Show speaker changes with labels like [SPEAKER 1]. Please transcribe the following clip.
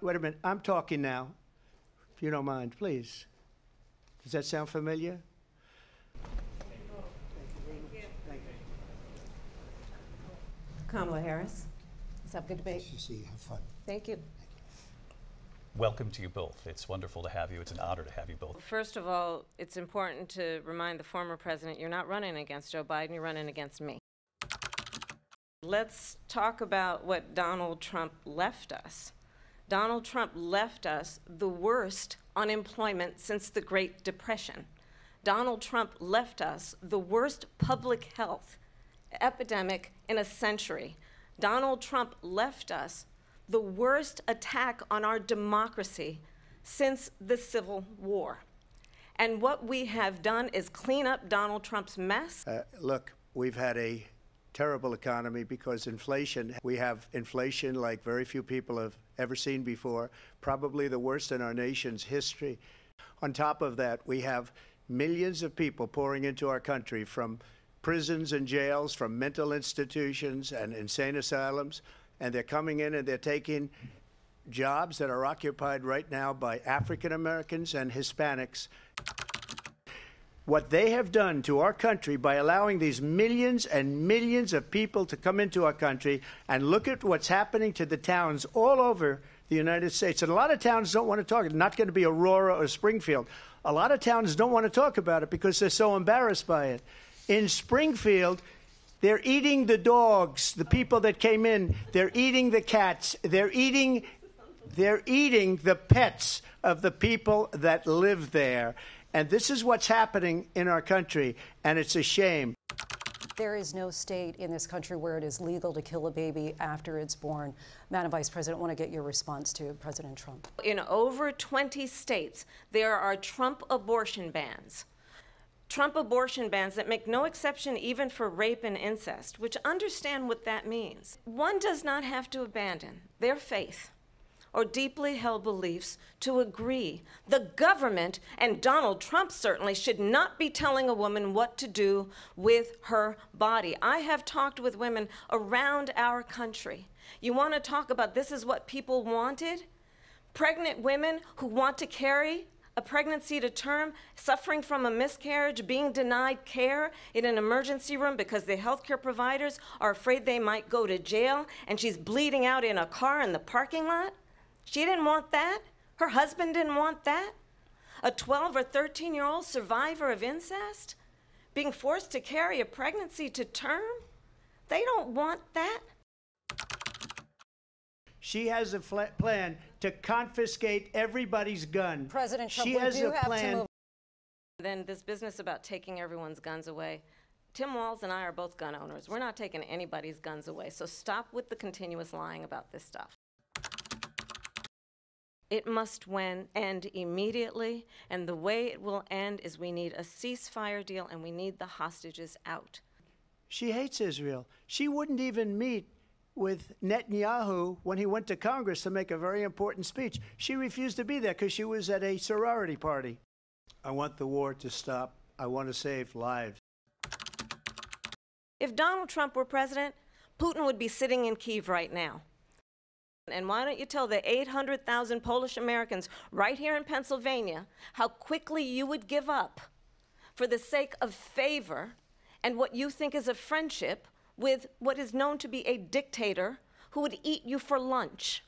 [SPEAKER 1] Wait a minute, I'm talking now, if you don't mind, please. Does that sound familiar? Thank you.
[SPEAKER 2] Kamala Harris. Let's have a good debate.
[SPEAKER 1] Nice to see you. Have fun.
[SPEAKER 2] Thank you.
[SPEAKER 3] Welcome to you both. It's wonderful to have you. It's an honor to have you both.
[SPEAKER 4] First of all, it's important to remind the former president you're not running against Joe Biden, you're running against me. Let's talk about what Donald Trump left us. Donald Trump left us the worst unemployment since the Great Depression. Donald Trump left us the worst public health epidemic in a century. Donald Trump left us the worst attack on our democracy since the Civil War. And what we have done is clean up Donald Trump's mess.
[SPEAKER 1] Look, we've had a terrible economy because inflation. We have inflation like very few people have ever seen before, probably the worst in our nation's history. On top of that, we have millions of people pouring into our country from prisons and jails, from mental institutions and insane asylums, and they're coming in and they're taking jobs that are occupied right now by African Americans and Hispanics. What they have done to our country by allowing these millions and millions of people to come into our country, and look at what's happening to the towns all over the United States. And a lot of towns don't want to talk. It's not going to be Aurora or Springfield. A lot of towns don't want to talk about it because they're so embarrassed by it. In Springfield, they're eating the dogs, the people that came in. They're eating the cats. They're eating the pets of the people that live there. And this is what's happening in our country, and it's a shame.
[SPEAKER 5] There is no state in this country where it is legal to kill a baby after it's born. Madam Vice President, I want to get your response to President Trump.
[SPEAKER 4] In over 20 states, there are Trump abortion bans. Trump abortion bans that make no exception even for rape and incest, which understand what that means. One does not have to abandon their faith or deeply held beliefs to agree. The government, and Donald Trump certainly, should not be telling a woman what to do with her body. I have talked with women around our country. You want to talk about this is what people wanted? Pregnant women who want to carry a pregnancy to term, suffering from a miscarriage, being denied care in an emergency room because the healthcare providers are afraid they might go to jail, and she's bleeding out in a car in the parking lot. She didn't want that. Her husband didn't want that. A 12 or 13-year-old survivor of incest being forced to carry a pregnancy to term. They don't want that.
[SPEAKER 1] She has a plan to confiscate everybody's gun.
[SPEAKER 5] President Trump,
[SPEAKER 1] she
[SPEAKER 5] we
[SPEAKER 1] has
[SPEAKER 5] do
[SPEAKER 1] a
[SPEAKER 5] have
[SPEAKER 1] plan.
[SPEAKER 5] to move.
[SPEAKER 4] Then this business about taking everyone's guns away. Tim Walz and I are both gun owners. We're not taking anybody's guns away, so stop with the continuous lying about this stuff. It must end immediately, and the way it will end is we need a ceasefire deal and we need the hostages out.
[SPEAKER 1] She hates Israel. She wouldn't even meet with Netanyahu when he went to Congress to make a very important speech. She refused to be there because she was at a sorority party. I want the war to stop. I want to save lives.
[SPEAKER 4] If Donald Trump were president, Putin would be sitting in Kyiv right now. And why don't you tell the 800,000 Polish Americans right here in Pennsylvania how quickly you would give up for the sake of favor and what you think is a friendship with what is known to be a dictator who would eat you for lunch.